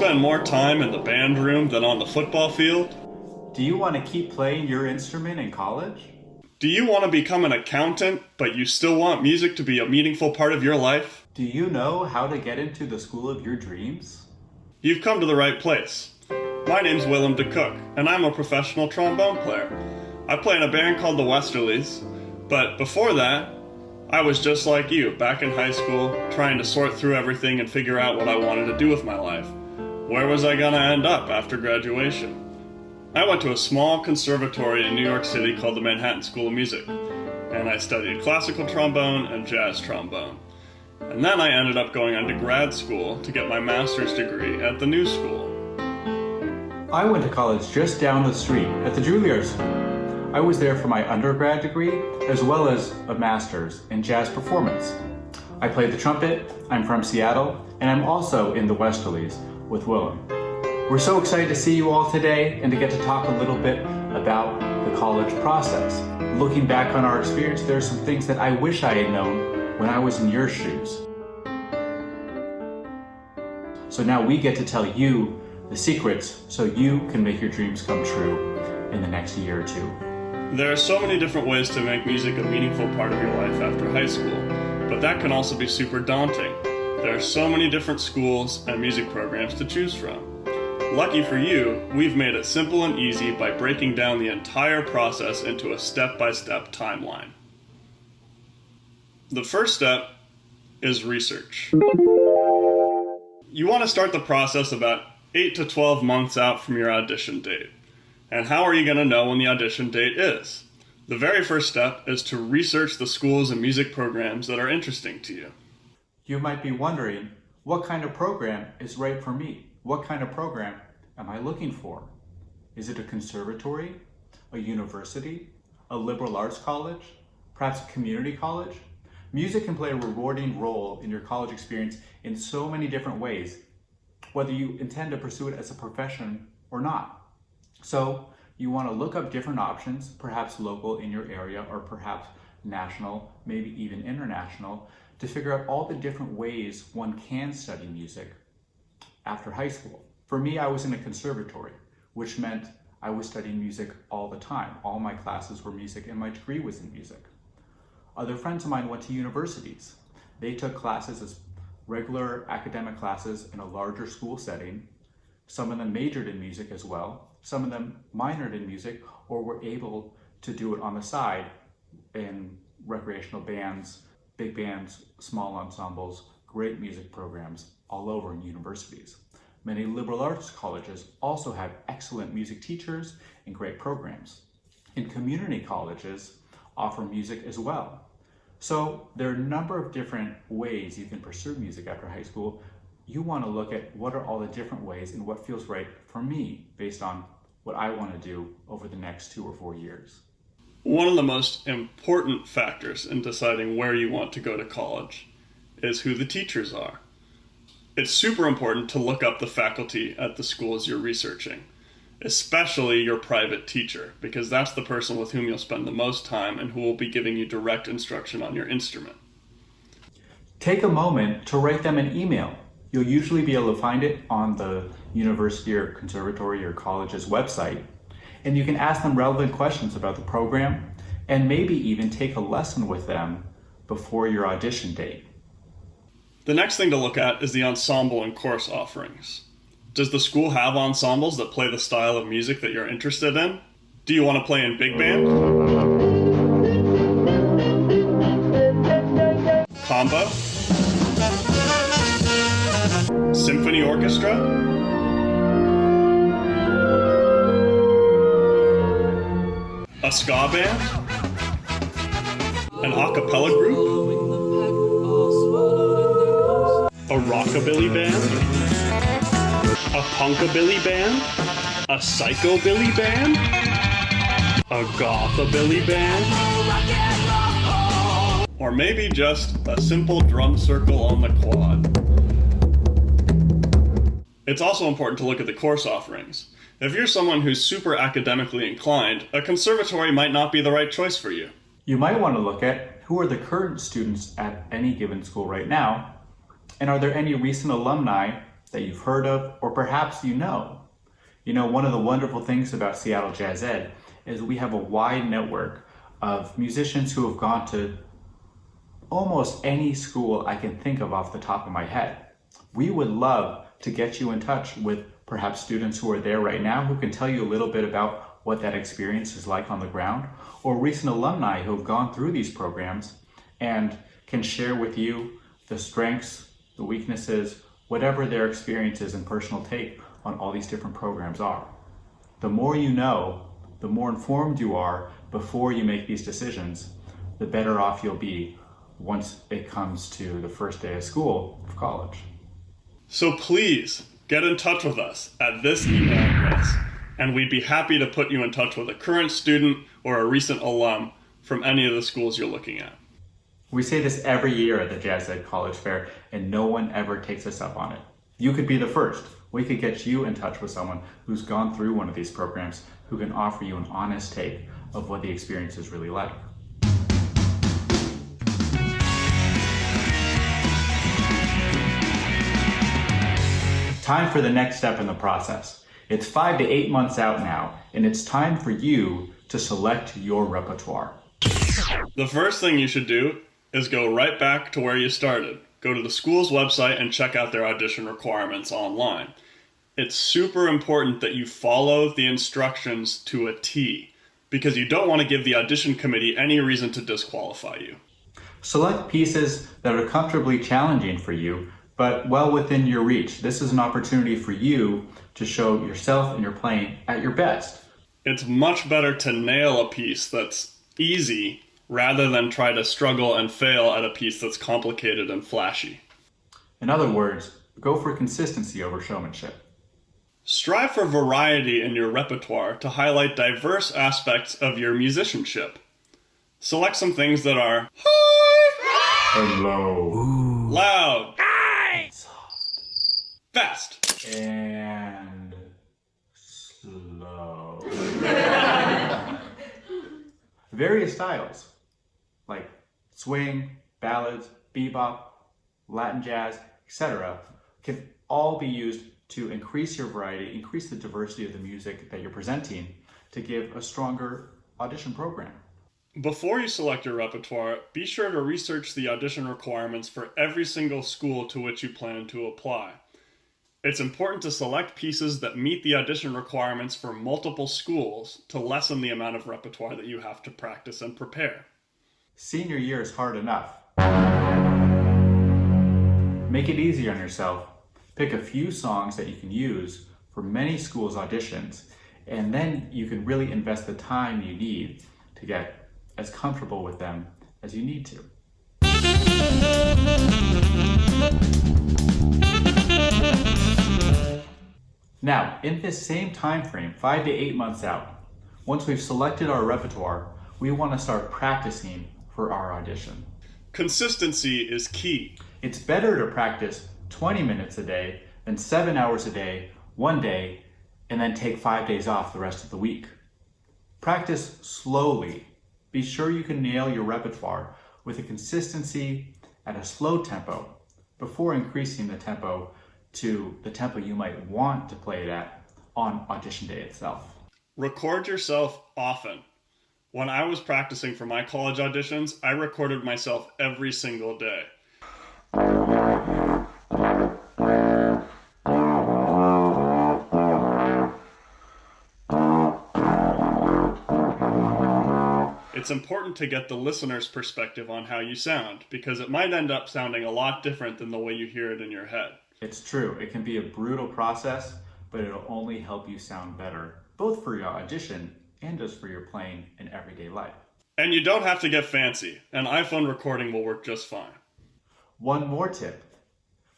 spend more time in the band room than on the football field? Do you want to keep playing your instrument in college? Do you want to become an accountant, but you still want music to be a meaningful part of your life? Do you know how to get into the school of your dreams? You've come to the right place. My name's Willem Koch, and I'm a professional trombone player. I play in a band called the Westerlies, but before that, I was just like you, back in high school, trying to sort through everything and figure out what I wanted to do with my life. Where was I gonna end up after graduation? I went to a small conservatory in New York City called the Manhattan School of Music, and I studied classical trombone and jazz trombone. And then I ended up going on to grad school to get my master's degree at the New School. I went to college just down the street at the Juilliard School. I was there for my undergrad degree as well as a master's in jazz performance. I played the trumpet, I'm from Seattle, and I'm also in the Westerlies with Willem. We're so excited to see you all today and to get to talk a little bit about the college process. Looking back on our experience, there are some things that I wish I had known when I was in your shoes. So now we get to tell you the secrets so you can make your dreams come true in the next year or two. There are so many different ways to make music a meaningful part of your life after high school, but that can also be super daunting. There are so many different schools and music programs to choose from. Lucky for you, we've made it simple and easy by breaking down the entire process into a step-by-step timeline. The first step is research. You want to start the process about 8 to 12 months out from your audition date. And how are you going to know when the audition date is? The very first step is to research the schools and music programs that are interesting to you. You might be wondering, what kind of program is right for me? What kind of program am I looking for? Is it a conservatory, a university, a liberal arts college, perhaps a community college? Music can play a rewarding role in your college experience in so many different ways, whether you intend to pursue it as a profession or not. So you want to look up different options, perhaps local in your area or perhaps national, maybe even international, to figure out all the different ways one can study music after high school. For me, I was in a conservatory, which meant I was studying music all the time. All my classes were music and my degree was in music. Other friends of mine went to universities. They took classes as regular academic classes in a larger school setting. Some of them majored in music as well. Some of them minored in music or were able to do it on the side in recreational bands, big bands, small ensembles, great music programs all over in universities. Many liberal arts colleges also have excellent music teachers and great programs. And community colleges offer music as well. So there are a number of different ways you can pursue music after high school. You want to look at what are all the different ways and what feels right for me based on what I want to do over the next 2 or 4 years. One of the most important factors in deciding where you want to go to college is who the teachers are. It's super important to look up the faculty at the schools you're researching, especially your private teacher, because that's the person with whom you'll spend the most time and who will be giving you direct instruction on your instrument. Take a moment to write them an email. You'll usually be able to find it on the university or conservatory or college's website. And you can ask them relevant questions about the program and maybe even take a lesson with them before your audition date. The next thing to look at is the ensemble and course offerings. Does the school have ensembles that play the style of music that you're interested in? Do you want to play in big band? Combo? Symphony orchestra? A ska band? An a cappella group? A rockabilly band? A punkabilly band? A psychobilly band? A gothabilly band? Or maybe just a simple drum circle on the quad. It's also important to look at the course offerings. If you're someone who's super academically inclined, a conservatory might not be the right choice for you. You might want to look at who are the current students at any given school right now, and are there any recent alumni that you've heard of, or perhaps you know. You know, one of the wonderful things about Seattle JazzED is we have a wide network of musicians who have gone to almost any school I can think of off the top of my head. We would love to get you in touch with perhaps students who are there right now who can tell you a little bit about what that experience is like on the ground, or recent alumni who have gone through these programs and can share with you the strengths, the weaknesses, whatever their experiences and personal take on all these different programs are. The more you know, the more informed you are before you make these decisions, the better off you'll be once it comes to the first day of school of college. So please get in touch with us at this email address, and we'd be happy to put you in touch with a current student or a recent alum from any of the schools you're looking at. We say this every year at the JazzED College Fair, and no one ever takes us up on it. You could be the first. We could get you in touch with someone who's gone through one of these programs who can offer you an honest take of what the experience is really like. Time for the next step in the process. It's 5 to 8 months out now, and it's time for you to select your repertoire. The first thing you should do is go right back to where you started. Go to the school's website and check out their audition requirements online. It's super important that you follow the instructions to a T, because you don't want to give the audition committee any reason to disqualify you. Select pieces that are comfortably challenging for you, but well within your reach. This is an opportunity for you to show yourself and your playing at your best. It's much better to nail a piece that's easy rather than try to struggle and fail at a piece that's complicated and flashy. In other words, go for consistency over showmanship. Strive for variety in your repertoire to highlight diverse aspects of your musicianship. Select some things that are high, And low. loud, Soft. fast, And slow. Various styles like swing, ballads, bebop, Latin jazz, etc. can all be used to increase your variety, increase the diversity of the music that you're presenting to give a stronger audition program. Before you select your repertoire, be sure to research the audition requirements for every single school to which you plan to apply. It's important to select pieces that meet the audition requirements for multiple schools to lessen the amount of repertoire that you have to practice and prepare. Senior year is hard enough. Make it easy on yourself. Pick a few songs that you can use for many schools' auditions, and then you can really invest the time you need to get as comfortable with them as you need to. Now, in this same time frame, 5 to 8 months out, once we've selected our repertoire, we want to start practicing for our audition. Consistency is key. It's better to practice 20 minutes a day than 7 hours a day, one day, and then take 5 days off the rest of the week. Practice slowly. Be sure you can nail your repertoire with a consistency at a slow tempo before increasing the tempo to the tempo you might want to play it at on audition day itself. Record yourself often. When I was practicing for my college auditions, I recorded myself every single day. It's important to get the listener's perspective on how you sound, because it might end up sounding a lot different than the way you hear it in your head. It's true, it can be a brutal process, but it'll only help you sound better, both for your audition and just for your playing in everyday life. And you don't have to get fancy. An iPhone recording will work just fine. One more tip,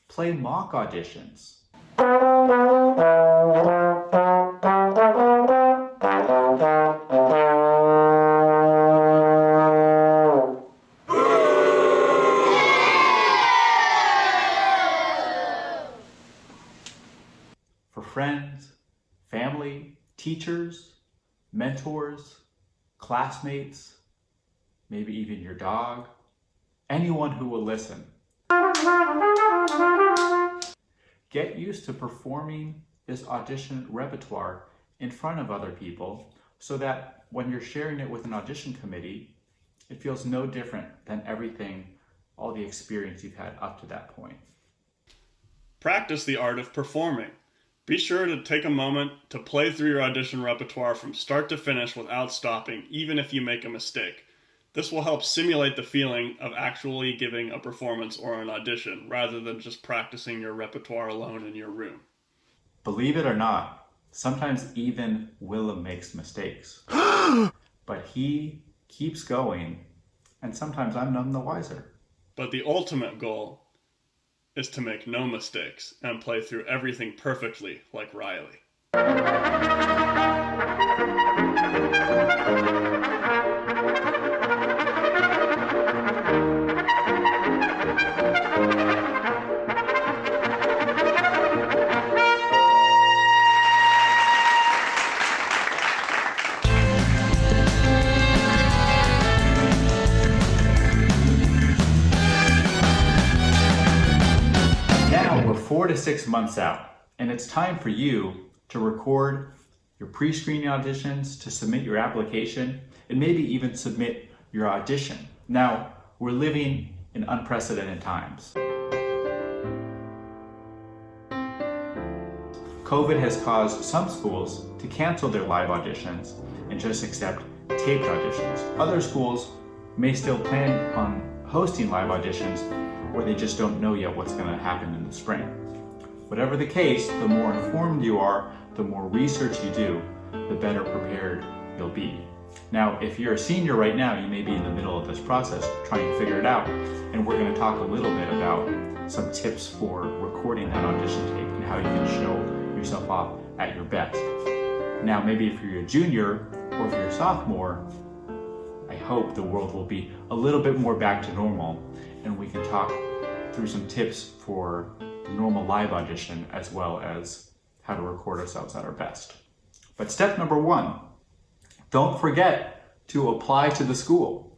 play mock auditions. For friends, family, teachers, mentors, classmates, maybe even your dog, anyone who will listen. Get used to performing this audition repertoire in front of other people so that when you're sharing it with an audition committee, it feels no different than all the experience you've had up to that point. Practice the art of performing. Be sure to take a moment to play through your audition repertoire from start to finish without stopping, even if you make a mistake. This will help simulate the feeling of actually giving a performance or an audition, rather than just practicing your repertoire alone in your room. Believe it or not, sometimes even Willem makes mistakes. But he keeps going, and sometimes I'm none the wiser. But the ultimate goal is to make no mistakes and play through everything perfectly like Riley. Now we're 4 to 6 months out, and it's time for you to record your pre-screening auditions, to submit your application, and maybe even submit your audition. Now, we're living in unprecedented times. COVID has caused some schools to cancel their live auditions and just accept taped auditions. Other schools may still plan on hosting live auditions, or they just don't know yet what's going to happen in the spring. Whatever the case, the more informed you are, the more research you do, the better prepared you'll be. Now, if you're a senior right now, you may be in the middle of this process trying to figure it out, and we're going to talk a little bit about some tips for recording that audition tape and how you can show yourself off at your best. Now, maybe if you're a junior or if you're a sophomore, I hope the world will be a little bit more back to normal, and we can talk through some tips for the normal live audition as well as how to record ourselves at our best. But step number 1, don't forget to apply to the school.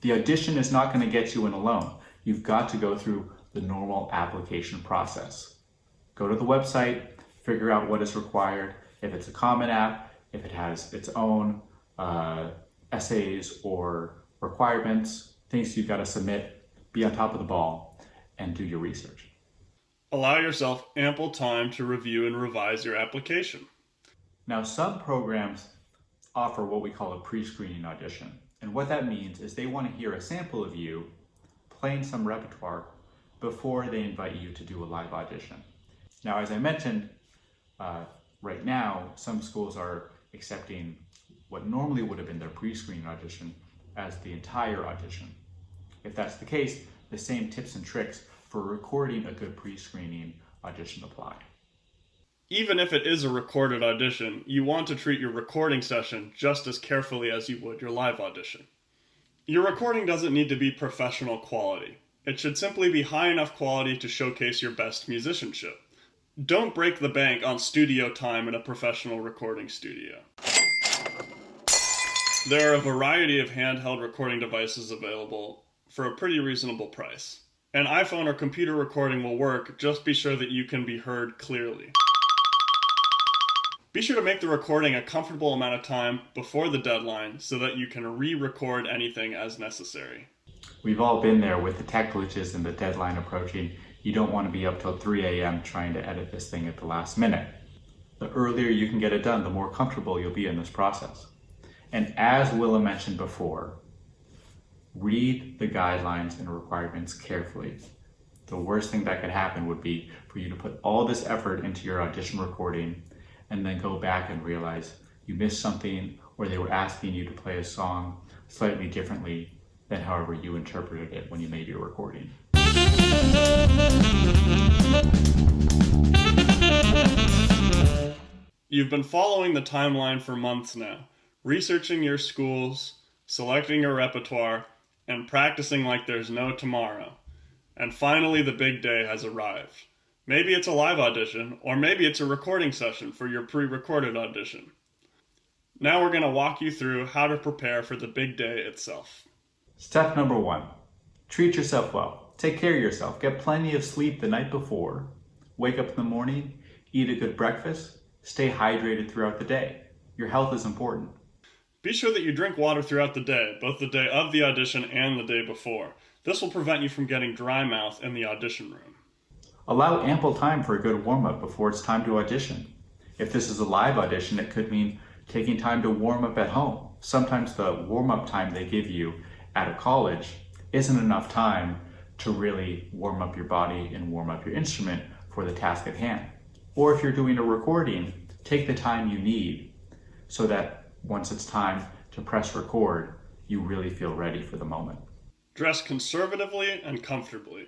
The audition is not going to get you in alone. You've got to go through the normal application process. Go to the website, figure out what is required, if it's a Common App, if it has its own essays or requirements, things you've got to submit, be on top of the ball, and do your research. Allow yourself ample time to review and revise your application. Now, some programs offer what we call a pre-screening audition. And what that means is they want to hear a sample of you playing some repertoire before they invite you to do a live audition. Now, as I mentioned, right now, some schools are accepting what normally would have been their pre-screening audition as the entire audition. If that's the case, the same tips and tricks for recording a good pre-screening audition apply. Even if it is a recorded audition, you want to treat your recording session just as carefully as you would your live audition. Your recording doesn't need to be professional quality. It should simply be high enough quality to showcase your best musicianship. Don't break the bank on studio time in a professional recording studio. There are a variety of handheld recording devices available for a pretty reasonable price. An iPhone or computer recording will work, just be sure that you can be heard clearly. Be sure to make the recording a comfortable amount of time before the deadline so that you can re-record anything as necessary. We've all been there with the tech glitches and the deadline approaching. You don't want to be up till 3 a.m. trying to edit this thing at the last minute. The earlier you can get it done, the more comfortable you'll be in this process. And as Willem mentioned before, read the guidelines and requirements carefully. The worst thing that could happen would be for you to put all this effort into your audition recording and then go back and realize you missed something, or they were asking you to play a song slightly differently than however you interpreted it when you made your recording. You've been following the timeline for months now, researching your schools, selecting your repertoire, and practicing like there's no tomorrow. And finally the big day has arrived. Maybe it's a live audition, or maybe it's a recording session for your pre-recorded audition. Now we're going to walk you through how to prepare for the big day itself. Step number 1, treat yourself well. Take care of yourself. Get plenty of sleep the night before. Wake up in the morning, eat a good breakfast, stay hydrated throughout the day. Your health is important. Be sure that you drink water throughout the day, both the day of the audition and the day before. This will prevent you from getting dry mouth in the audition room. Allow ample time for a good warm-up before it's time to audition. If this is a live audition, it could mean taking time to warm up at home. Sometimes the warm-up time they give you at a college isn't enough time to really warm up your body and warm up your instrument for the task at hand. Or if you're doing a recording, take the time you need so that once it's time to press record, you really feel ready for the moment. Dress conservatively and comfortably.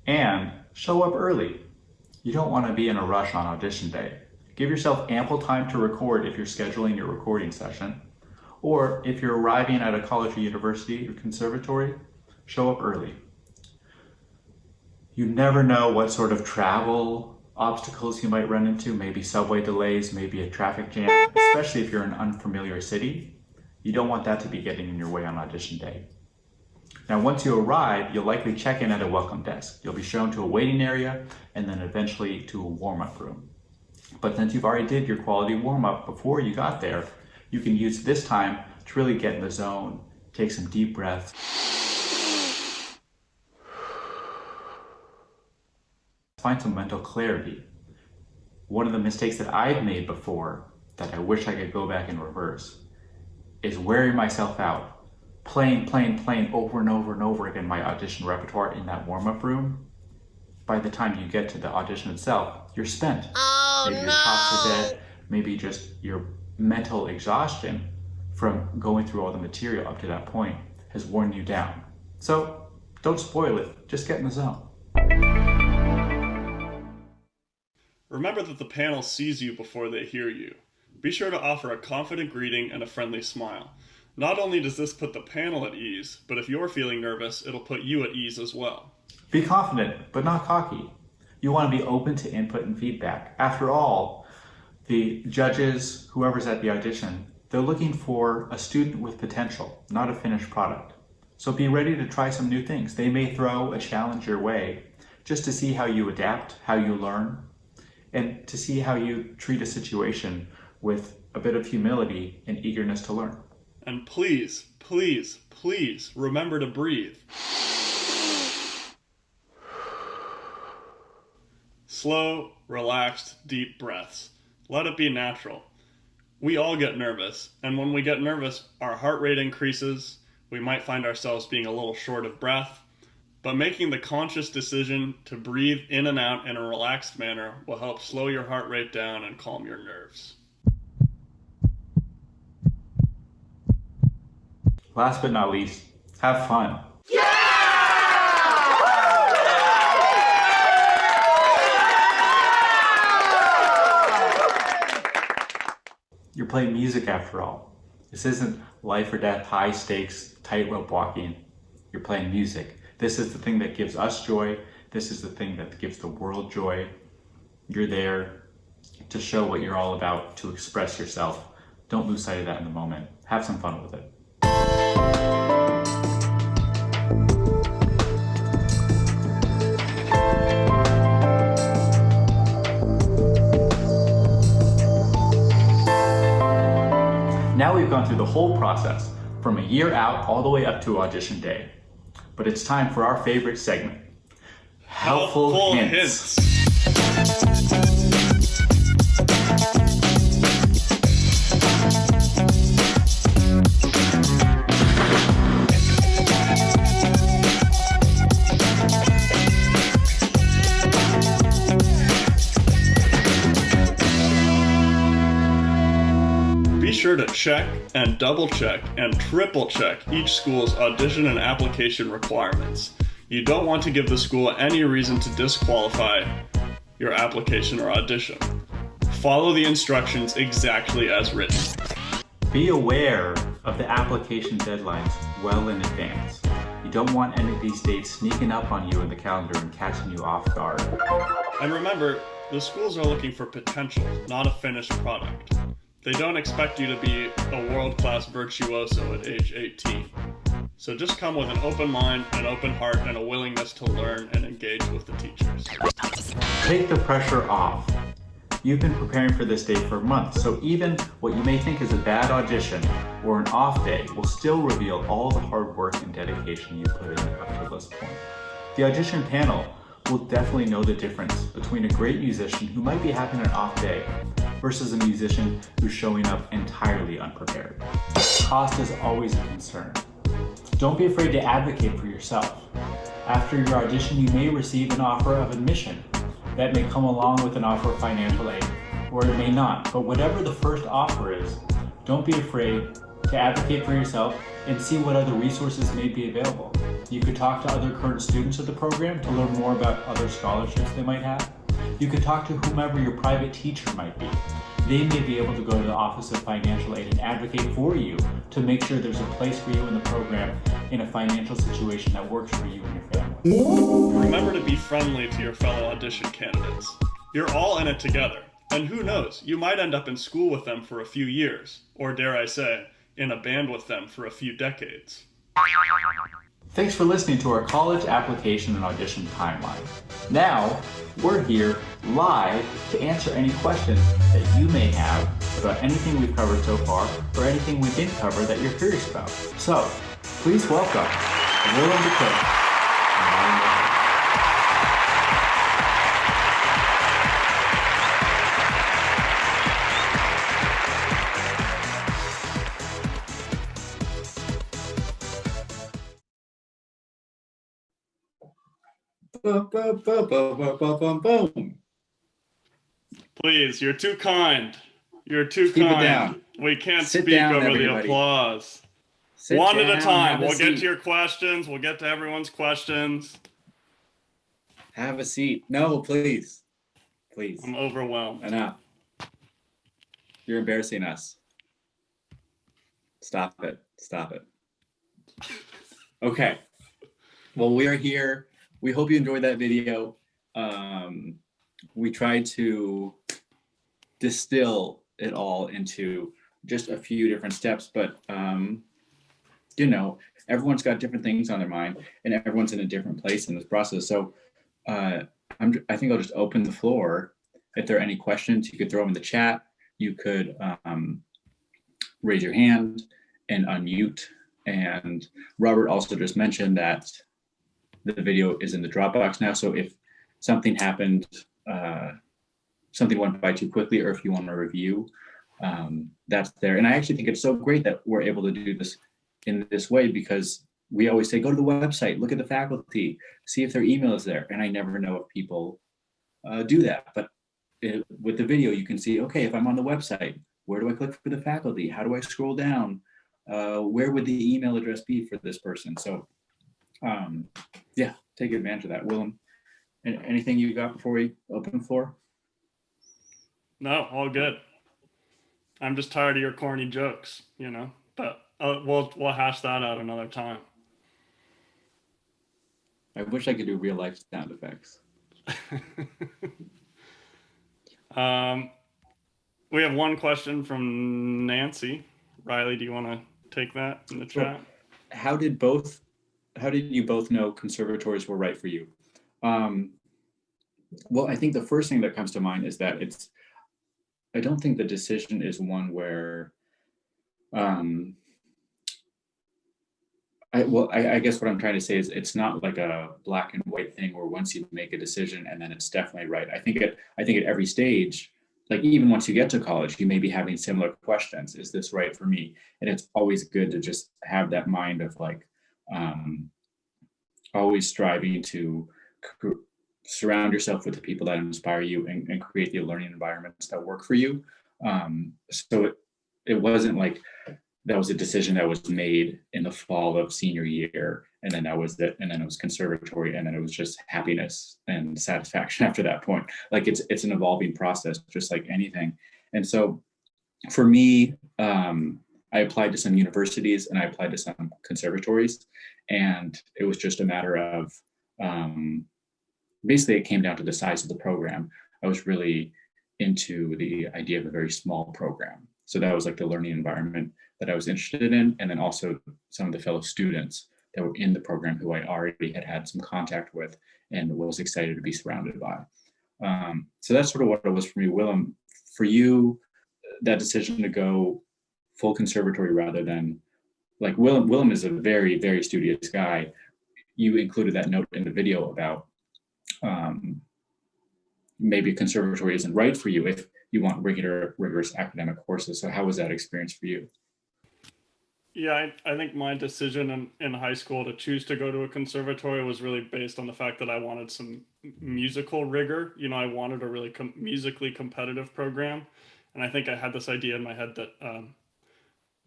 And show up early. You don't want to be in a rush on audition day. Give yourself ample time to record if you're scheduling your recording session. Or if you're arriving at a college or university or conservatory, show up early. You never know what sort of travel obstacles you might run into, maybe subway delays, maybe a traffic jam, especially if you're in an unfamiliar city. You don't want that to be getting in your way on audition day. Now, once you arrive, you'll likely check in at a welcome desk. You'll be shown to a waiting area and then eventually to a warm-up room. But since you've already did your quality warm-up before you got there, you can use this time to really get in the zone, take some deep breaths. Find some mental clarity. One of the mistakes that I've made before that I wish I could go back and reverse is wearing myself out, playing over and over and over again my audition repertoire in that warm-up room. By the time you get to the audition itself, you're spent. Maybe your chops are dead, maybe just your mental exhaustion from going through all the material up to that point has worn you down. So don't spoil it, just get in the zone. Remember that the panel sees you before they hear you. Be sure to offer a confident greeting and a friendly smile. Not only does this put the panel at ease, but if you're feeling nervous, it'll put you at ease as well. Be confident, but not cocky. You want to be open to input and feedback. After all, the judges, whoever's at the audition, they're looking for a student with potential, not a finished product. So be ready to try some new things. They may throw a challenge your way just to see how you adapt, how you learn, and to see how you treat a situation with a bit of humility and eagerness to learn. And please, please, please remember to breathe. Slow, relaxed, deep breaths. Let it be natural. We all get nervous, and when we get nervous, our heart rate increases. We might find ourselves being a little short of breath, but making the conscious decision to breathe in and out in a relaxed manner will help slow your heart rate down and calm your nerves. Last but not least, have fun. You're playing music after all. This isn't life or death, high stakes, tightrope walking. You're playing music. This is the thing that gives us joy. This is the thing that gives the world joy. You're there to show what you're all about, to express yourself. Don't lose sight of that in the moment. Have some fun with it. Now we've gone through the whole process, from a year out all the way up to audition day. But it's time for our favorite segment, Helpful Hints. Be sure to check and double check and triple check each school's audition and application requirements. You don't want to give the school any reason to disqualify your application or audition. Follow the instructions exactly as written. Be aware of the application deadlines well in advance. You don't want any of these dates sneaking up on you in the calendar and catching you off guard. And remember, the schools are looking for potential, not a finished product. They don't expect you to be a world-class virtuoso at age 18. So just come with an open mind, an open heart, and a willingness to learn and engage with the teachers. Take the pressure off. You've been preparing for this day for months, so even what you may think is a bad audition or an off day will still reveal all the hard work and dedication you put in up to this point. The audition panel will definitely know the difference between a great musician who might be having an off day versus a musician who's showing up entirely unprepared. Cost is always a concern. Don't be afraid to advocate for yourself. After your audition, you may receive an offer of admission. That may come along with an offer of financial aid, or it may not. But whatever the first offer is, don't be afraid to advocate for yourself and see what other resources may be available. You could talk to other current students of the program to learn more about other scholarships they might have. You could talk to whomever your private teacher might be. They may be able to go to the Office of Financial Aid and advocate for you to make sure there's a place for you in the program in a financial situation that works for you and your family. Remember to be friendly to your fellow audition candidates. You're all in it together, and who knows, you might end up in school with them for a few years, or dare I say, in a band with them for a few decades. Thanks for listening to our college application and audition timeline. Now, we're here live to answer any questions that you may have about anything we've covered so far or anything we didn't cover that you're curious about. So, please welcome Willem and Koch. Boom, boom, boom, boom, boom, boom, boom, boom. Please, you're too kind. You're too Keep kind. it down. We can't Sit speak down, over the everybody. applause. Sit One at down, a time. have a We'll get seat. to your questions. We'll get to everyone's questions. Have a seat. No, please. Please. I'm overwhelmed. Enough. You're embarrassing us. Stop it. Stop it. Okay. Well, we are here. We hope you enjoyed that video. We tried to distill it all into just a few different steps, but you know, everyone's got different things on their mind and everyone's in a different place in this process. So I think I'll just open the floor. If there are any questions, you could throw them in the chat. You could raise your hand and unmute. And Robert also just mentioned that the video is in the Dropbox now. So if something happened, something went by too quickly, or if you want to review, that's there. And I actually think it's so great that we're able to do this in this way, because we always say, go to the website, look at the faculty, see if their email is there. And I never know if people do that. But with the video, you can see, okay, if I'm on the website, where do I click for the faculty? How do I scroll down? Where would the email address be for this person? So yeah, take advantage of that. Willem, anything you got before we open the floor? No, all good. I'm just tired of your corny jokes, you know, but we'll hash that out another time. I wish I could do real life sound effects. We have one question from Nancy. Riley, do you want to take that in the chat? How did you both know conservatories were right for you? Well, I think the first thing that comes to mind is that I don't think the decision is one where, I guess what I'm trying to say is it's not like a black and white thing where once you make a decision and then it's definitely right. I think at every stage, like even once you get to college, you may be having similar questions. Is this right for me? And it's always good to just have that mind of like, always striving to surround yourself with the people that inspire you and create the learning environments that work for you. So it wasn't like that was a decision that was made in the fall of senior year, and then that was it, and then it was conservatory, and then it was just happiness and satisfaction after that point. Like it's an evolving process, just like anything. And so for me, I applied to some universities and I applied to some conservatories, and it was just a matter of basically it came down to the size of the program. I was really into the idea of a very small program. So that was like the learning environment that I was interested in. And then also some of the fellow students that were in the program who I already had some contact with and was excited to be surrounded by. So that's sort of what it was for me. Willem, for you, that decision to go full conservatory rather than, like, Willem is a very, very studious guy. You included that note in the video about maybe conservatory isn't right for you if you want rigorous academic courses. So how was that experience for you? Yeah, I think my decision in high school to choose to go to a conservatory was really based on the fact that I wanted some musical rigor. You know, I wanted a really musically competitive program. And I think I had this idea in my head that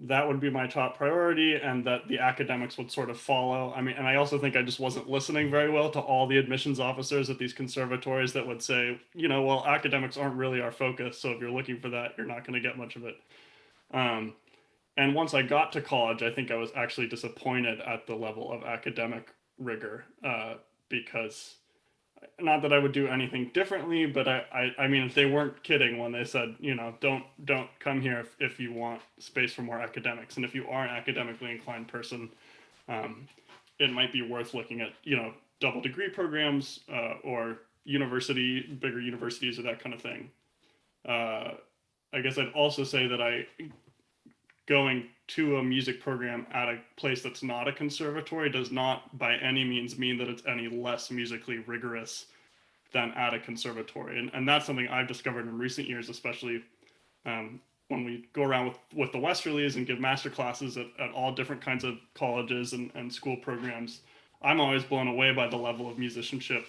that would be my top priority and that the academics would sort of follow. I mean, and I also think I just wasn't listening very well to all the admissions officers at these conservatories that would say, you know, well, academics aren't really our focus. So if you're looking for that, you're not going to get much of it. And once I got to college, I think I was actually disappointed at the level of academic rigor because not that I would do anything differently, but I mean, if they weren't kidding when they said, you know, don't come here if you want space for more academics. And if you are an academically inclined person, it might be worth looking at, you know, double degree programs or bigger universities or that kind of thing. I guess I'd also say that going to a music program at a place that's not a conservatory does not by any means mean that it's any less musically rigorous than at a conservatory. And that's something I've discovered in recent years, especially when we go around with the Westerlies and give master classes at all different kinds of colleges and school programs. I'm always blown away by the level of musicianship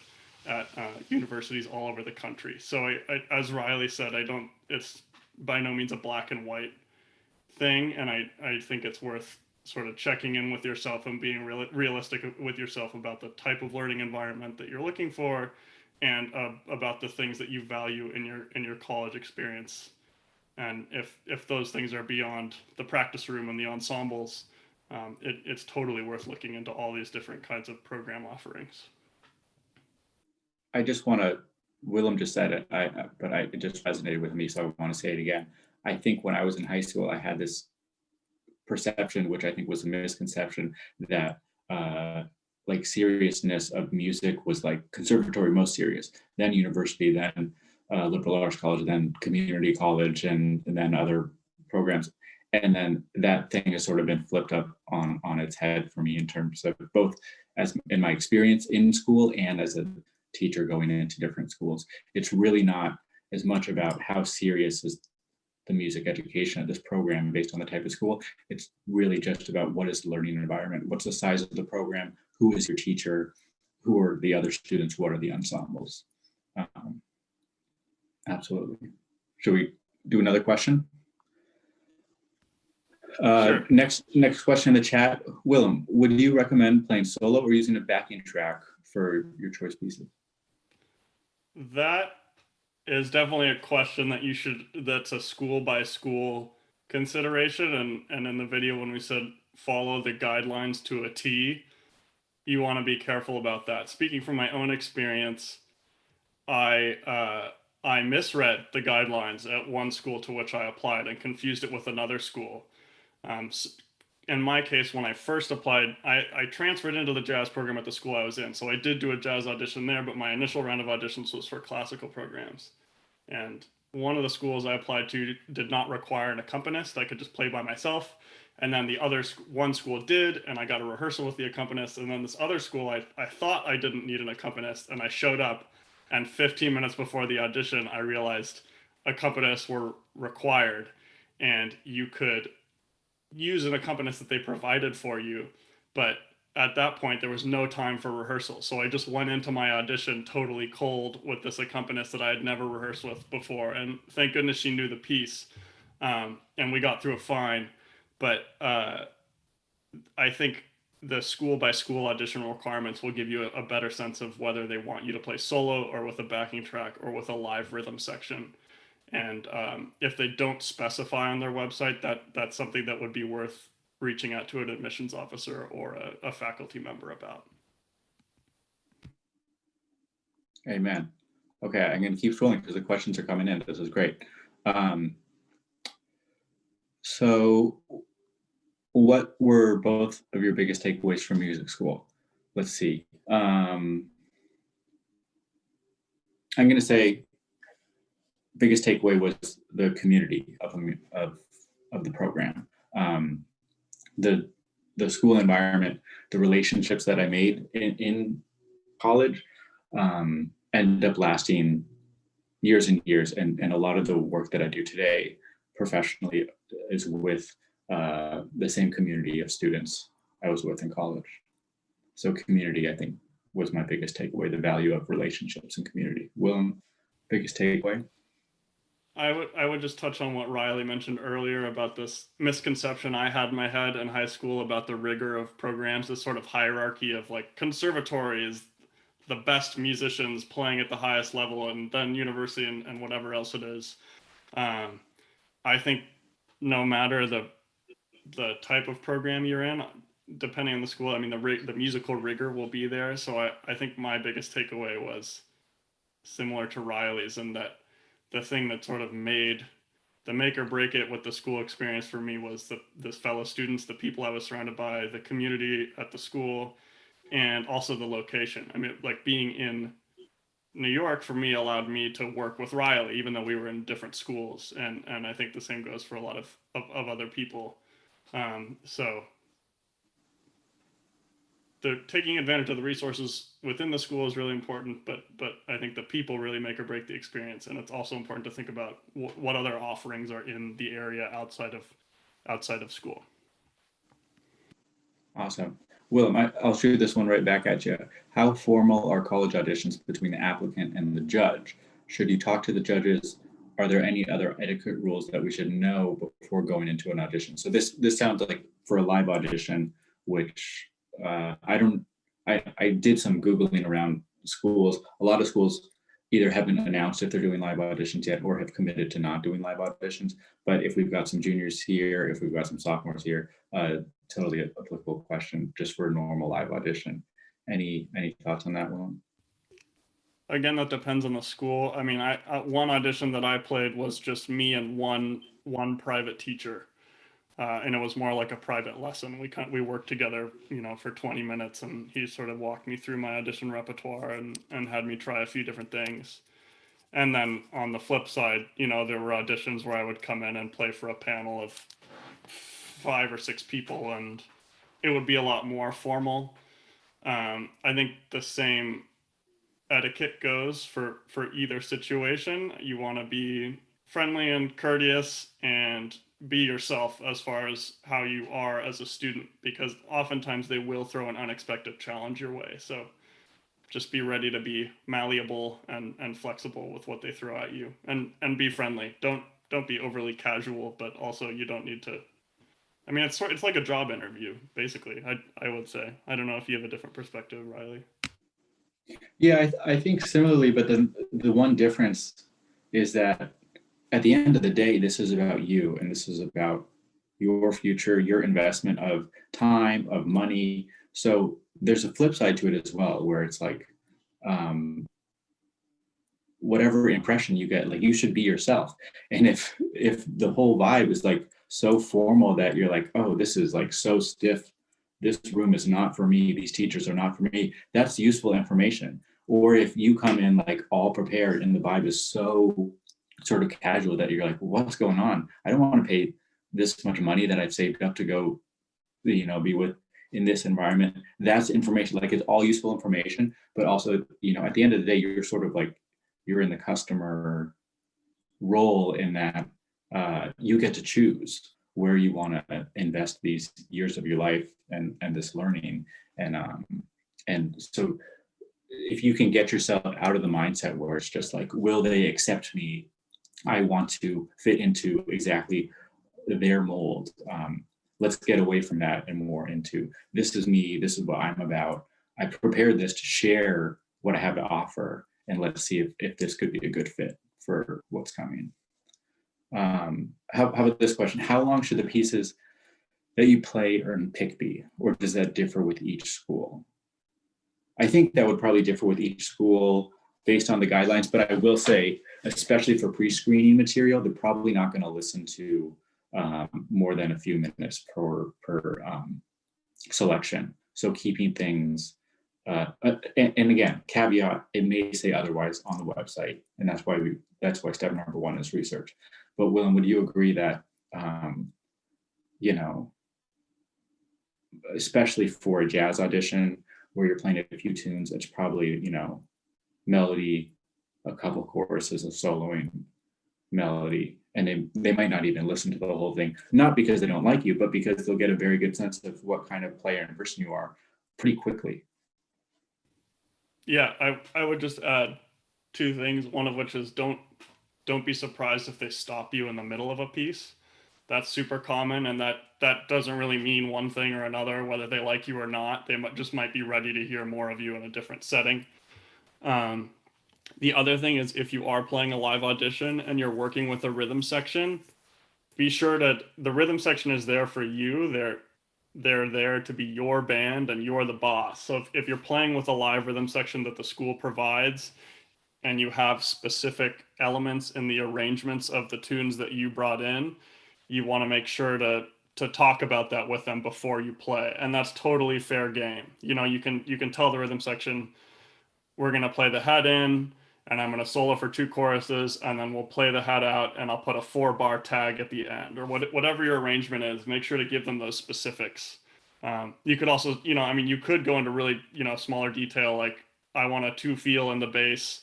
at universities all over the country. So as Riley said, it's by no means a black and white thing, and I think it's worth sort of checking in with yourself and being realistic with yourself about the type of learning environment that you're looking for, and about the things that you value in your college experience. And if those things are beyond the practice room and the ensembles, it's totally worth looking into all these different kinds of program offerings. I just want to, Willem just said it, but it just resonated with me, so I want to say it again. I think when I was in high school, I had this perception, which I think was a misconception, that like seriousness of music was like conservatory most serious, then university, then liberal arts college, then community college, and then other programs. And then that thing has sort of been flipped up on its head for me in terms of both as in my experience in school and as a teacher going into different schools. It's really not as much about how serious is the music education at this program based on the type of school. It's really just about what is the learning environment, what's the size of the program, who is your teacher, who are the other students, what are the ensembles. Absolutely. Should we do another question? Sure. Next question in the chat. Willem, would you recommend playing solo or using a backing track for your choice pieces? That is definitely a question that's a school by school consideration. And in the video, when we said follow the guidelines to a T, you want to be careful about that. Speaking from my own experience, I misread the guidelines at one school to which I applied and confused it with another school. In my case, when I first applied, I transferred into the jazz program at the school I was in. So I did do a jazz audition there, but my initial round of auditions was for classical programs. And one of the schools I applied to did not require an accompanist. I could just play by myself. And then the one school did, and I got a rehearsal with the accompanist. And then this other school, I thought I didn't need an accompanist, and I showed up. And 15 minutes before the audition, I realized accompanists were required, and you could use an accompanist that they provided for you. But at that point, there was no time for rehearsal. So I just went into my audition totally cold with this accompanist that I had never rehearsed with before. And thank goodness she knew the piece. And we got through it fine. But I think the school by school audition requirements will give you a better sense of whether they want you to play solo or with a backing track or with a live rhythm section. And if they don't specify on their website, that's something that would be worth reaching out to an admissions officer or a faculty member about. Amen. Okay, I'm going to keep scrolling because the questions are coming in. This is great. So what were both of your biggest takeaways from music school? Let's see. I'm going to say biggest takeaway was the community of the program. The school environment, the relationships that I made in college ended up lasting years and years. And a lot of the work that I do today professionally is with the same community of students I was with in college. So community, I think, was my biggest takeaway, the value of relationships and community. Willem, biggest takeaway? I would just touch on what Riley mentioned earlier about this misconception I had in my head in high school about the rigor of programs, this sort of hierarchy of like conservatory is the best musicians playing at the highest level, and then university and whatever else it is. I think no matter the type of program you're in, depending on the school, I mean, the musical rigor will be there. So I think my biggest takeaway was similar to Riley's, in that the thing that sort of made the make or break it with the school experience for me was the fellow students, the people I was surrounded by, the community at the school, and also the location. I mean, like being in New York for me allowed me to work with Riley, even though we were in different schools. And I think the same goes for a lot of other people. So the taking advantage of the resources within the school is really important, but I think the people really make or break the experience. And it's also important to think about what other offerings are in the area outside of school. Awesome. Willem, I'll shoot this one right back at you. How formal are college auditions between the applicant and the judge? Should you talk to the judges? Are there any other etiquette rules that we should know before going into an audition? So this sounds like for a live audition, which I did some Googling around schools. A lot of schools either haven't announced if they're doing live auditions yet or have committed to not doing live auditions. But if we've got some juniors here, if we've got some sophomores here, totally applicable question just for a normal live audition. Any thoughts on that, Willem? Again, that depends on the school. I mean, one audition that I played was just me and one private teacher. And it was more like a private lesson. We worked together, for 20 minutes, and he sort of walked me through my audition repertoire and had me try a few different things. And then on the flip side, there were auditions where I would come in and play for a panel of 5 or 6 people, and it would be a lot more formal. I think the same etiquette goes for either situation. You want to be friendly and courteous and be yourself as far as how you are as a student, because oftentimes they will throw an unexpected challenge your way. So just be ready to be malleable and flexible with what they throw at you, and be friendly. Don't be overly casual, but also you don't need to. I mean, it's like a job interview, basically. I would say. I don't know if you have a different perspective, Riley. Yeah, I think similarly, but the one difference is that at the end of the day, this is about you, and this is about your future, your investment of time, of money. So there's a flip side to it as well, where it's like, whatever impression you get, like you should be yourself. And if the whole vibe is like so formal that you're like, oh, this is like so stiff, this room is not for me, these teachers are not for me, that's useful information. Or if you come in like all prepared and the vibe is so sort of casual that you're like, what's going on? I don't want to pay this much money that I've saved up to go, be with in this environment. That's information, like it's all useful information, but also, at the end of the day, you're sort of like, you're in the customer role in that you get to choose where you want to invest these years of your life and this learning. And so if you can get yourself out of the mindset where it's just like, will they accept me? I want to fit into exactly their mold. Let's get away from that and more into, this is me, this is what I'm about. I prepared this to share what I have to offer, and let's see if this could be a good fit for what's coming. How about this question? How long should the pieces that you play or pick be, or does that differ with each school? I think that would probably differ with each school based on the guidelines, but I will say, especially for pre-screening material, they're probably not going to listen to more than a few minutes per selection. So keeping things, and again, caveat, it may say otherwise on the website, and that's why step number one is research. But Willem, would you agree that, you know, especially for a jazz audition where you're playing a few tunes, it's probably, you know, melody, a couple choruses of soloing melody, and they might not even listen to the whole thing, not because they don't like you, but because they'll get a very good sense of what kind of player and person you are pretty quickly. Yeah, I would just add two things, one of which is don't be surprised if they stop you in the middle of a piece. That's super common, and that doesn't really mean one thing or another, whether they like you or not. They just might be ready to hear more of you in a different setting. The other thing is, if you are playing a live audition and you're working with a rhythm section, be sure that the rhythm section is there for you. They're there to be your band and you're the boss. So if you're playing with a live rhythm section that the school provides and you have specific elements in the arrangements of the tunes that you brought in, you want to make sure to talk about that with them before you play. And that's totally fair game. You know, you can tell the rhythm section, we're going to play the head in, and I'm going to solo for 2 choruses, and then we'll play the head out, and I'll put a 4-bar tag at the end, or whatever your arrangement is. Make sure to give them those specifics. You could also, you know, I mean, you could go into really, you know, smaller detail, like I want a 2 feel in the bass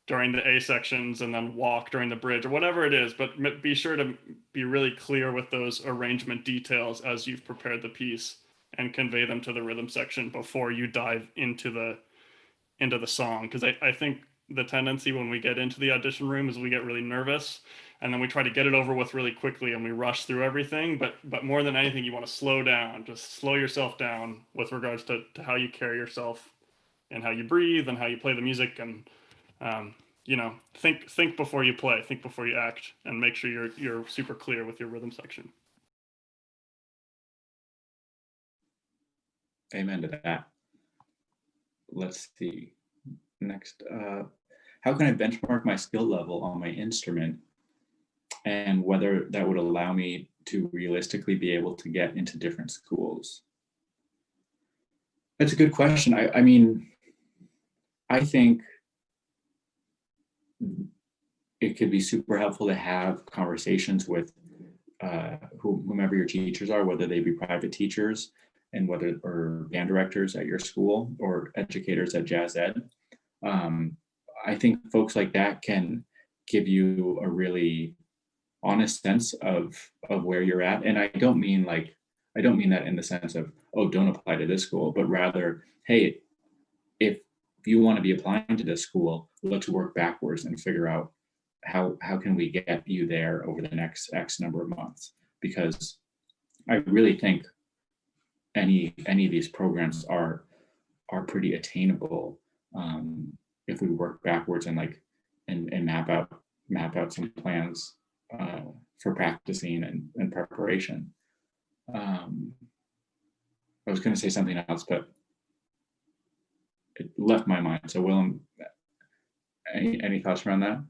during the A sections and then walk during the bridge, or whatever it is. But be sure to be really clear with those arrangement details as you've prepared the piece, and convey them to the rhythm section before you dive into the song. Because I think the tendency when we get into the audition room is we get really nervous, and then we try to get it over with really quickly and we rush through everything. But more than anything, you want to slow down. Just slow yourself down with regards to how you carry yourself and how you breathe and how you play the music. And you know, think before you play, think before you act, and make sure you're super clear with your rhythm section. Amen to that. Let's see. Next, how can I benchmark my skill level on my instrument, and whether that would allow me to realistically be able to get into different schools? That's a good question. I mean, I think it could be super helpful to have conversations with whomever your teachers are, whether they be private teachers and or band directors at your school or educators at JazzED. I think folks like that can give you a really honest sense of where you're at. And I don't mean that in the sense of, oh, don't apply to this school, but rather, hey, if you want to be applying to this school, let's work backwards and figure out how can we get you there over the next X number of months. Because I really think any of these programs are pretty attainable if we work backwards and map out some plans for practicing and preparation. I was going to say something else, but it left my mind. So Willem, any thoughts around that?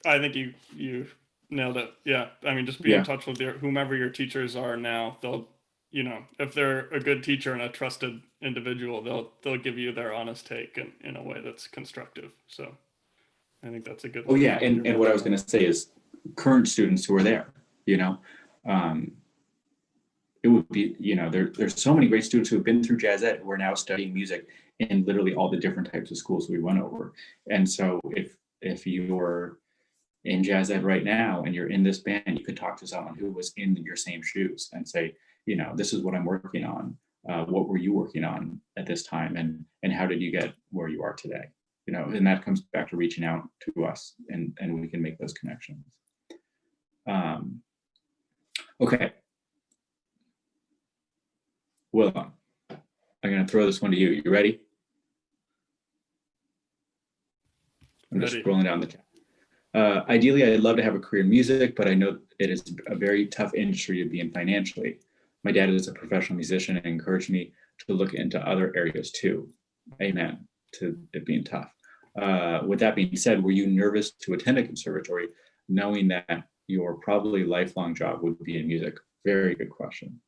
I think you nailed it. Yeah. I mean, just be in touch with whomever your teachers are now. They'll, you know, if they're a good teacher and a trusted individual, they'll give you their honest take in a way that's constructive. So I think that's a good. Oh yeah, and what I was going to say is current students who are there, you know, it would be, you know, there's so many great students who have been through JazzED who are now studying music in literally all the different types of schools we went over. And so if you're in JazzED right now and you're in this band, you could talk to someone who was in your same shoes and say, you know, this is what I'm working on. What were you working on at this time, and how did you get where you are today? You know, and that comes back to reaching out to us, and we can make those connections. Okay. Willem, I'm going to throw this one to you. You ready? I'm just scrolling down the chat. Ideally, I'd love to have a career in music, but I know it is a very tough industry to be in financially. My dad is a professional musician and encouraged me to look into other areas too. Amen to it being tough. With that being said, were you nervous to attend a conservatory, knowing that your probably lifelong job would be in music? Very good question.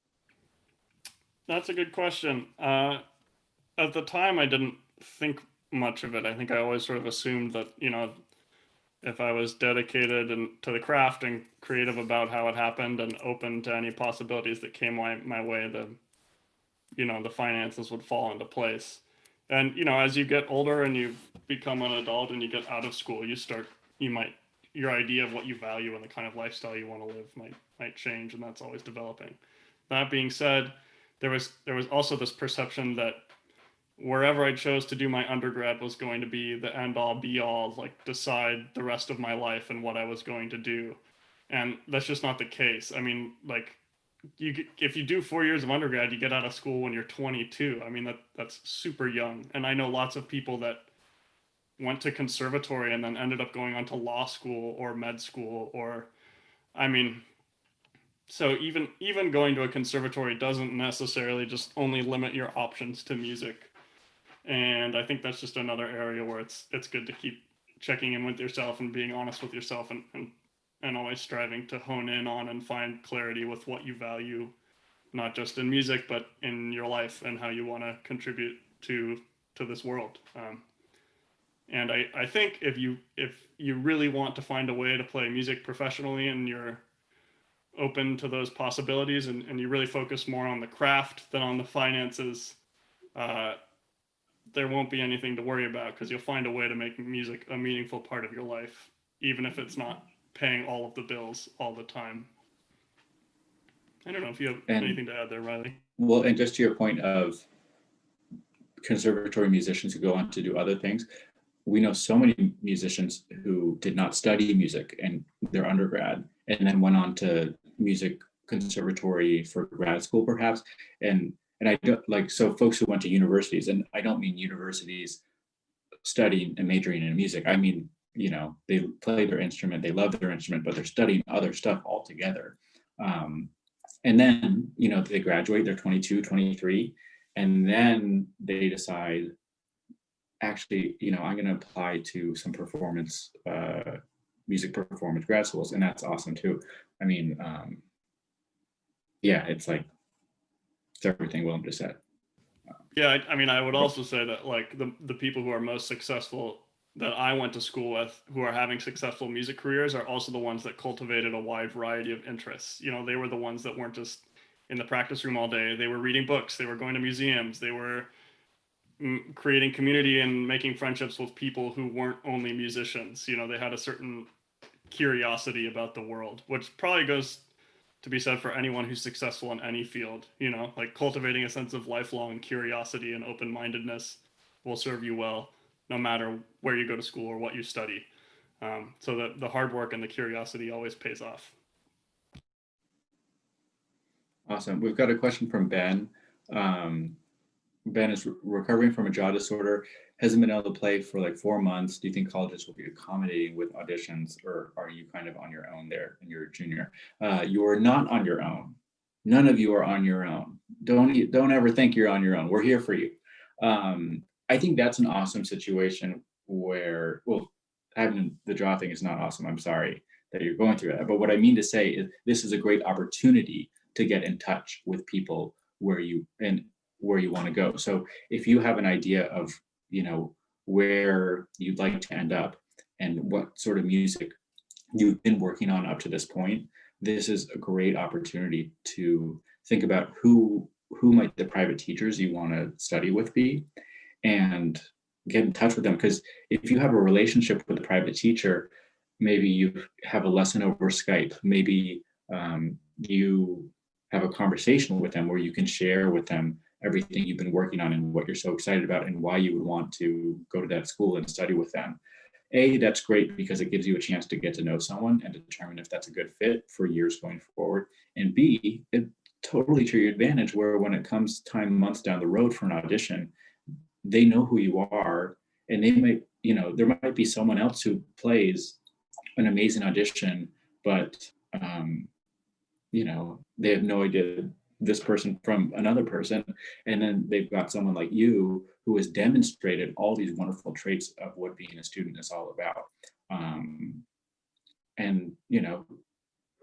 That's a good question. At the time, I didn't think much of it. I think I always sort of assumed that, if I was dedicated to the craft and creative about how it happened and open to any possibilities that came my way, the finances would fall into place. And, as you get older and you become an adult and you get out of school, your idea of what you value and the kind of lifestyle you want to live might change, and that's always developing. That being said, there was also this perception that wherever I chose to do my undergrad was going to be the end all be all, like decide the rest of my life and what I was going to do. And that's just not the case. I mean, like if you do 4 years of undergrad, you get out of school when you're 22. I mean, that's super young. And I know lots of people that went to conservatory and then ended up going on to law school or med school, or, I mean, so even going to a conservatory doesn't necessarily just only limit your options to music. And I think that's just another area where it's good to keep checking in with yourself and being honest with yourself, and always striving to hone in on and find clarity with what you value, not just in music, but in your life and how you want to contribute to this world. And I think if you really want to find a way to play music professionally and you're open to those possibilities, and you really focus more on the craft than on the finances, there won't be anything to worry about, because you'll find a way to make music a meaningful part of your life, even if it's not paying all of the bills all the time. I don't know if you have anything to add there, Riley. Well, and just to your point of conservatory musicians who go on to do other things, we know so many musicians who did not study music in their undergrad and then went on to music conservatory for grad school, perhaps. And I don't like, so folks who went to universities, and I don't mean universities studying and majoring in music. I mean, they play their instrument, they love their instrument, but they're studying other stuff altogether. And then, they graduate, they're 22, 23, and then they decide, actually, I'm going to apply to some performance, music performance grad schools. And that's awesome too. I mean, yeah, it's everything Willem just said. Yeah, I mean, I would also say that like the people who are most successful that I went to school with, who are having successful music careers, are also the ones that cultivated a wide variety of interests. They were the ones that weren't just in the practice room all day. They were reading books, they were going to museums, they were creating community and making friendships with people who weren't only musicians. They had a certain curiosity about the world, which probably goes to be said for anyone who's successful in any field. Like cultivating a sense of lifelong curiosity and open-mindedness will serve you well, no matter where you go to school or what you study. So the hard work and the curiosity always pays off. Awesome. We've got a question from Ben. Ben is recovering from a jaw disorder, hasn't been able to play for like 4 months. Do you think colleges will be accommodating with auditions, or are you kind of on your own there and you're a junior? You are not on your own. None of you are on your own. Don't ever think you're on your own. We're here for you. I think that's an awesome situation where, well, having the jaw thing is not awesome. I'm sorry that you're going through that. But what I mean to say is this is a great opportunity to get in touch with people where you want to go. So if you have an idea of, where you'd like to end up and what sort of music you've been working on up to this point, this is a great opportunity to think about who might the private teachers you want to study with be, and get in touch with them. Because if you have a relationship with a private teacher, maybe you have a lesson over Skype, maybe you have a conversation with them where you can share with them everything you've been working on and what you're so excited about and why you would want to go to that school and study with them. A, that's great because it gives you a chance to get to know someone and determine if that's a good fit for years going forward. And B, it's totally to your advantage where when it comes time months down the road for an audition, they know who you are, and they might, there might be someone else who plays an amazing audition, but they have no idea this person from another person, and then they've got someone like you who has demonstrated all these wonderful traits of what being a student is all about. And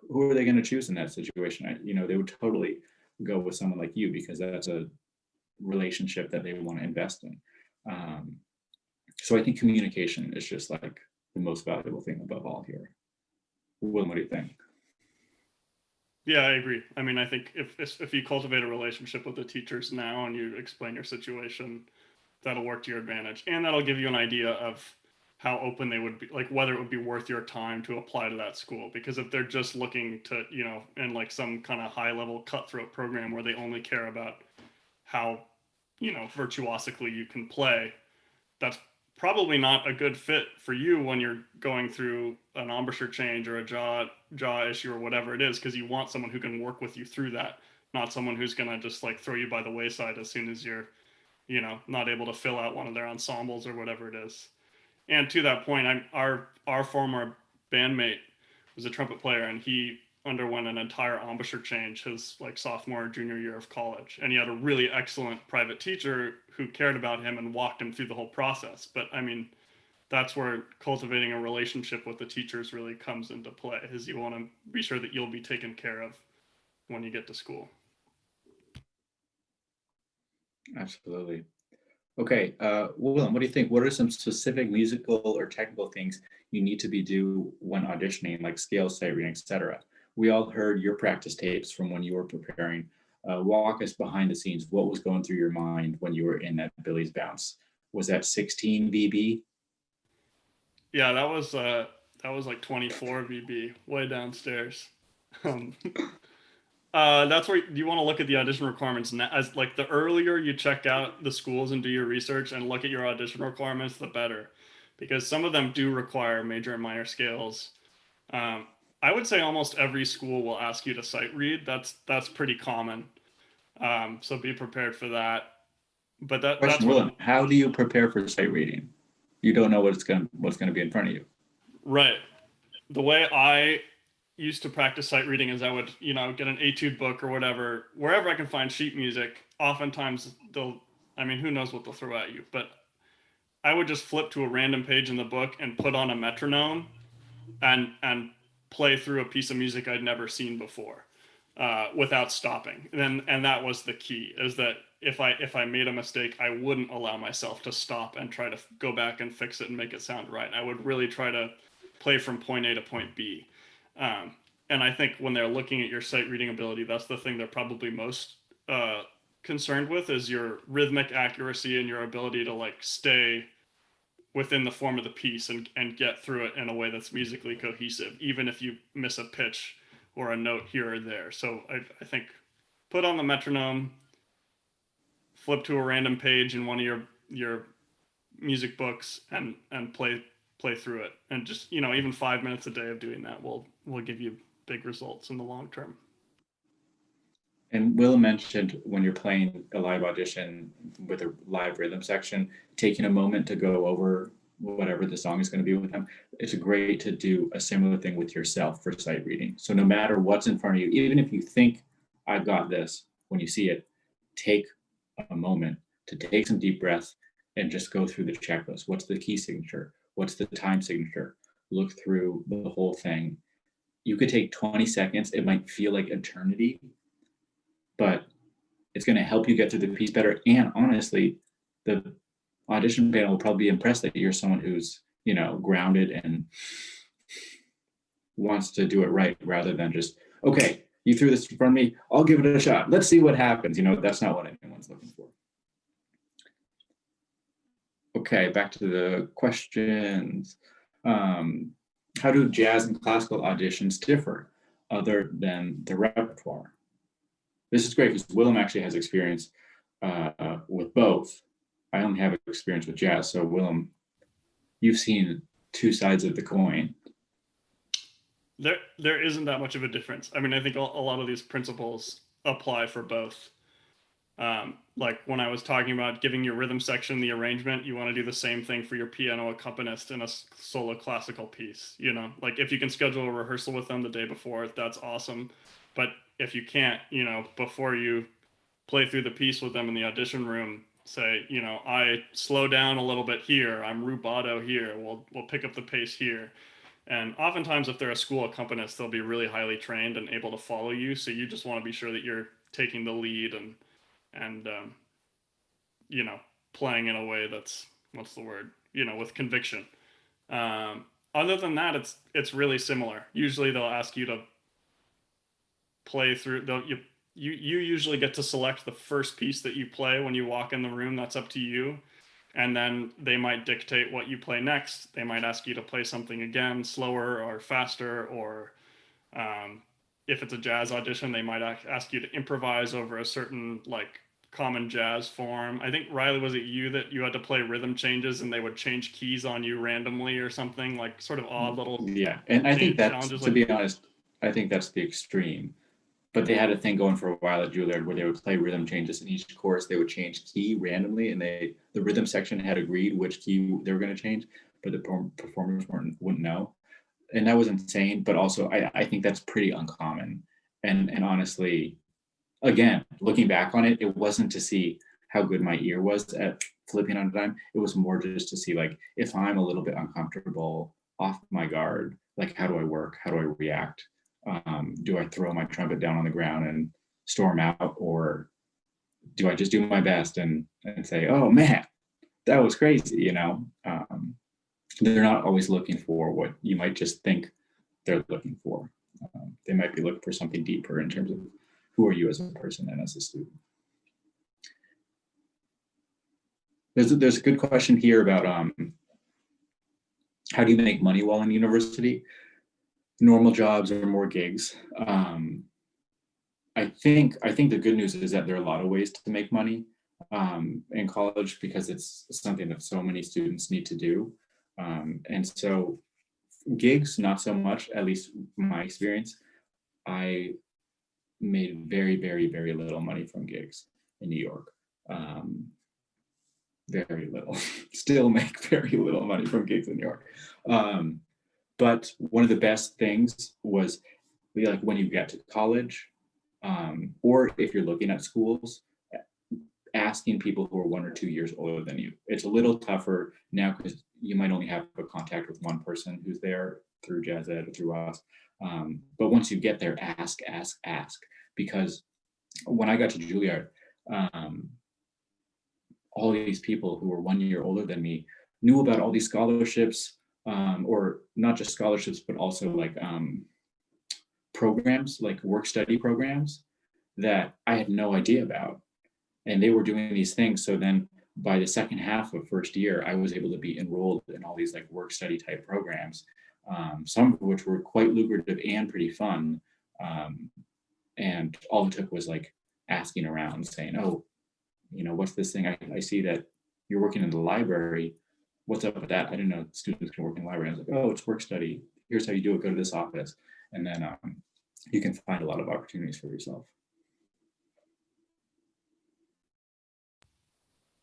who are they going to choose in that situation? They would totally go with someone like you because that's a relationship that they want to invest in. So I think communication is just like the most valuable thing above all here. Willem, what do you think? Yeah, I agree. I mean, I think if you cultivate a relationship with the teachers now and you explain your situation, that'll work to your advantage, and that'll give you an idea of how open they would be, like whether it would be worth your time to apply to that school. Because if they're just looking to, in like some kind of high level cutthroat program where they only care about how, virtuosically you can play, that's probably not a good fit for you when you're going through an embouchure change or a jaw issue or whatever it is, because you want someone who can work with you through that, not someone who's going to just like throw you by the wayside as soon as you're not able to fill out one of their ensembles or whatever it is. And to that point, our former bandmate was a trumpet player, and he underwent an entire embouchure change his like sophomore or junior year of college, and he had a really excellent private teacher who cared about him and walked him through the whole process. But I mean, that's where cultivating a relationship with the teachers really comes into play, is you want to be sure that you'll be taken care of when you get to school. Absolutely. Okay, Willem, what do you think? What are some specific musical or technical things you need to be do when auditioning, like scales, sight reading, etc.? We all heard your practice tapes from when you were preparing. Walk us behind the scenes. What was going through your mind when you were in that Billy's bounce? Was that 16 VB? Yeah, that was like 24 VB, way downstairs. That's where you want to look at the audition requirements as like the earlier you check out the schools and do your research and look at your audition requirements, the better, because some of them do require major and minor scales. I would say almost every school will ask you to sight read. That's pretty common. So be prepared for that. But that's Willem, how do you prepare for sight reading? You don't know what's going to be in front of you. Right. The way I used to practice sight reading is I would, get an etude book or whatever, wherever I can find sheet music. Oftentimes who knows what they'll throw at you, but I would just flip to a random page in the book and put on a metronome and play through a piece of music I'd never seen before, without stopping. And that was the key, is that if I made a mistake, I wouldn't allow myself to stop and try to go back and fix it and make it sound right. I would really try to play from point A to point B. And I think when they're looking at your sight reading ability, that's the thing they're probably most concerned with, is your rhythmic accuracy and your ability to like stay within the form of the piece and get through it in a way that's musically cohesive, even if you miss a pitch or a note here or there. So I think put on the metronome, flip to a random page in one of your music books and play through it. And just, even 5 minutes a day of doing that will give you big results in the long term. And Will mentioned when you're playing a live audition with a live rhythm section, taking a moment to go over whatever the song is going to be with them. It's great to do a similar thing with yourself for sight reading. So no matter what's in front of you, even if you think I've got this, when you see it, take a moment to take some deep breaths and just go through the checklist. What's the key signature? What's the time signature? Look through the whole thing. You could take 20 seconds. It might feel like eternity, but it's going to help you get through the piece better. And honestly, the audition panel will probably be impressed that you're someone who's, grounded and wants to do it right, rather than just, okay, you threw this in front of me, I'll give it a shot. Let's see what happens. That's not what anyone's looking for. Okay, back to the questions. How do jazz and classical auditions differ other than the repertoire? This is great because Willem actually has experience with both. I only have experience with jazz. So Willem, you've seen two sides of the coin. There isn't that much of a difference. I mean, I think a lot of these principles apply for both. Like when I was talking about giving your rhythm section the arrangement, you want to do the same thing for your piano accompanist in a solo classical piece. Like if you can schedule a rehearsal with them the day before, that's awesome. But if you can't, before you play through the piece with them in the audition room, say, I slow down a little bit here, I'm rubato here, we'll pick up the pace here. And oftentimes, if they're a school accompanist, they'll be really highly trained and able to follow you. So you just want to be sure that you're taking the lead and you know, playing in a way that's, what's the word, you know, with conviction. Um, Other than that, it's really similar. Usually, they'll ask you to play through. You usually get to select the first piece that you play when you walk in the room. That's up to you. And then they might dictate what you play next. They might ask you to play something again, slower or faster, or um, if it's a jazz audition, they might ask you to improvise over a certain like common jazz form. I think Riley, was it you that you had to play rhythm changes and they would change keys on you randomly or something, like sort of odd little Yeah, and I think that's, challenges to like be honest, I think that's the extreme. But they had a thing going for a while at Juilliard where they would play rhythm changes in each chorus. They would change key randomly, and the rhythm section had agreed which key they were going to change, but the performers wouldn't know, and that was insane. But also, I think that's pretty uncommon. And honestly, again, looking back on it, it wasn't to see how good my ear was at flipping on a dime. It was more just to see, like, if I'm a little bit uncomfortable, off my guard, like, how do I work? How do I react? Do I throw my trumpet down on the ground and storm out, or do I just do my best and say, oh man, that was crazy, you know? They're not always looking for what you might just think they're looking for. They might be looking for something deeper in terms of who are you as a person and as a student. There's a good question here about how do you make money while in university? Normal jobs or more gigs. I think the good news is that there are a lot of ways to make money in college, because it's something that so many students need to do. And so gigs, not so much, at least my experience. I made very, very, very little money from gigs in New York. Very little. Still make very little money from gigs in New York. But one of the best things was, like, when you get to college, or if you're looking at schools, asking people who are 1 or 2 years older than you. It's a little tougher now because you might only have a contact with one person who's there through JazzED or through us. But once you get there, ask. Because when I got to Juilliard, all these people who were 1 year older than me knew about all these scholarships, or not just scholarships, but also like programs, like work study programs that I had no idea about. And they were doing these things. So then by the second half of first year, I was able to be enrolled in all these like work study type programs, some of which were quite lucrative and pretty fun. And all it took was like asking around, saying, oh, you know, what's this thing? I see that you're working in the library. What's up with that? I didn't know students can work in the library. I was like, oh, it's work study. Here's how you do it. Go to this office. And then you can find a lot of opportunities for yourself.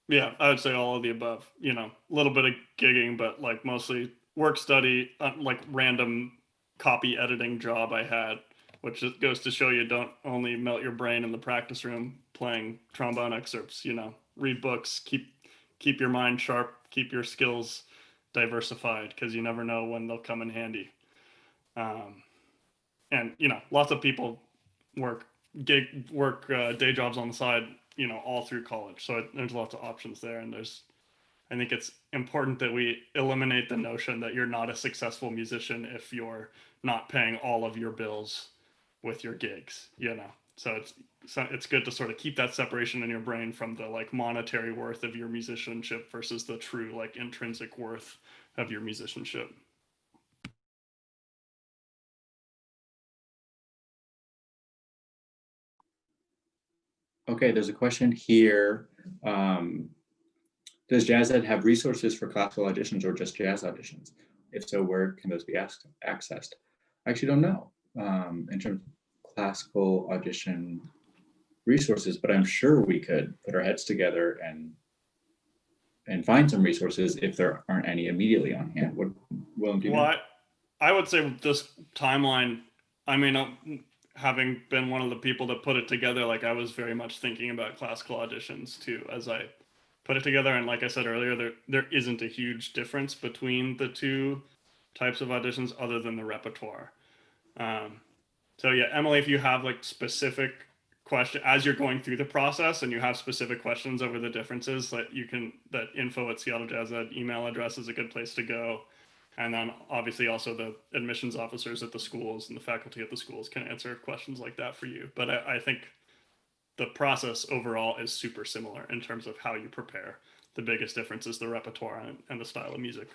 Yeah, I would say all of the above. You know, a little bit of gigging, but like mostly work study, like random copy editing job I had, which just goes to show you don't only melt your brain in the practice room playing trombone excerpts. You know, read books, keep your mind sharp, keep your skills diversified, because you never know when they'll come in handy. And you know, lots of people work day jobs on the side, you know, all through college. So there's lots of options there, and I think it's important that we eliminate the notion that you're not a successful musician if you're not paying all of your bills with your gigs, you know. So it's good to sort of keep that separation in your brain from the like monetary worth of your musicianship versus the true like intrinsic worth of your musicianship. Okay, there's a question here. Does JazzED have resources for classical auditions or just jazz auditions? If so, where can those be accessed? I actually don't know in terms of classical audition resources, but I'm sure we could put our heads together and find some resources if there aren't any immediately on hand. What, Willem, do you know? Well, I would say with this timeline, I mean, having been one of the people that put it together, like I was very much thinking about classical auditions too as I put it together. And like I said earlier, there isn't a huge difference between the two types of auditions other than the repertoire. So yeah, Emily, if you have like specific question as you're going through the process and you have specific questions over the differences, that info@SeattleJazzED email address is a good place to go. And then obviously also the admissions officers at the schools and the faculty at the schools can answer questions like that for you. But I think the process overall is super similar in terms of how you prepare. The biggest difference is the repertoire and the style of music.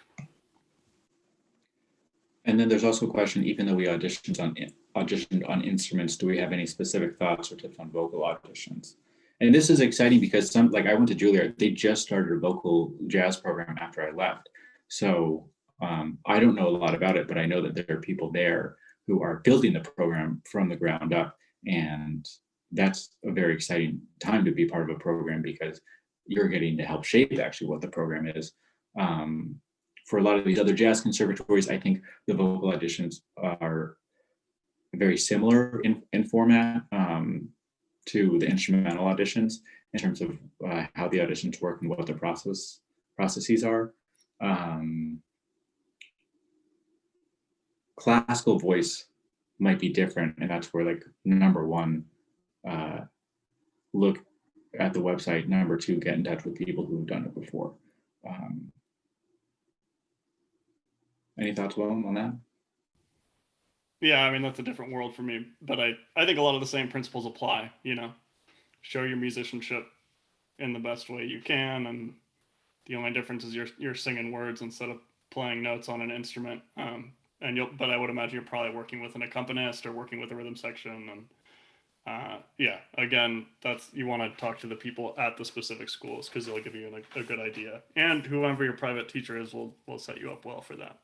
And then there's also a question, even though we auditioned on instruments, do we have any specific thoughts or tips on vocal auditions? And this is exciting because I went to Juilliard, they just started a vocal jazz program after I left. So I don't know a lot about it, but I know that there are people there who are building the program from the ground up. And that's a very exciting time to be part of a program because you're getting to help shape actually what the program is. For a lot of these other jazz conservatories, I think the vocal auditions are very similar in format to the instrumental auditions in terms of how the auditions work and what the processes are. Classical voice might be different, and that's where like number one, look at the website. Number two, get in touch with people who've done it before. Any thoughts, Willem, on that? Yeah, I mean, that's a different world for me, but I think a lot of the same principles apply, you know, show your musicianship in the best way you can. And the only difference is you're singing words instead of playing notes on an instrument. But I would imagine you're probably working with an accompanist or working with a rhythm section. And yeah, again, you want to talk to the people at the specific schools because they'll give you a good idea. And whoever your private teacher is will set you up well for that.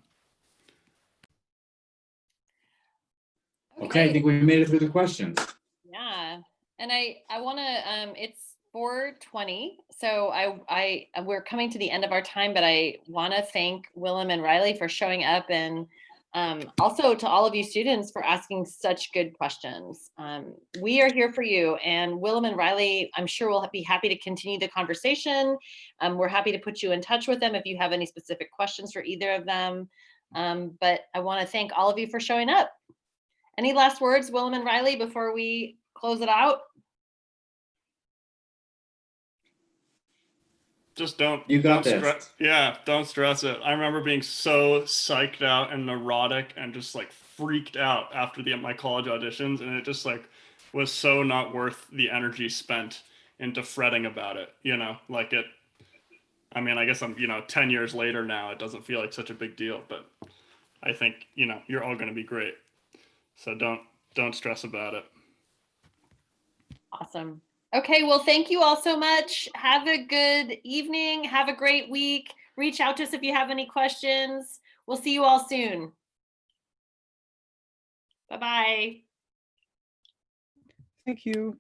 Okay, I think we made it through the questions. Yeah, and I want to. It's 4:20, so we're coming to the end of our time, but I want to thank Willem and Riley for showing up, and also to all of you students for asking such good questions. We are here for you, and Willem and Riley, I'm sure will be happy to continue the conversation. We're happy to put you in touch with them if you have any specific questions for either of them. But I want to thank all of you for showing up. Any last words, Willem and Riley, before we close it out? Just don't. You got this. Don't stress it. I remember being so psyched out and neurotic and just like freaked out after my college auditions, and it just like was so not worth the energy spent into fretting about it. You know, like it. I mean, I guess I'm 10 years later now. It doesn't feel like such a big deal, but I think you're all going to be great. So don't stress about it. Awesome. Okay, well, thank you all so much. Have a good evening. Have a great week. Reach out to us if you have any questions. We'll see you all soon. Bye-bye. Thank you.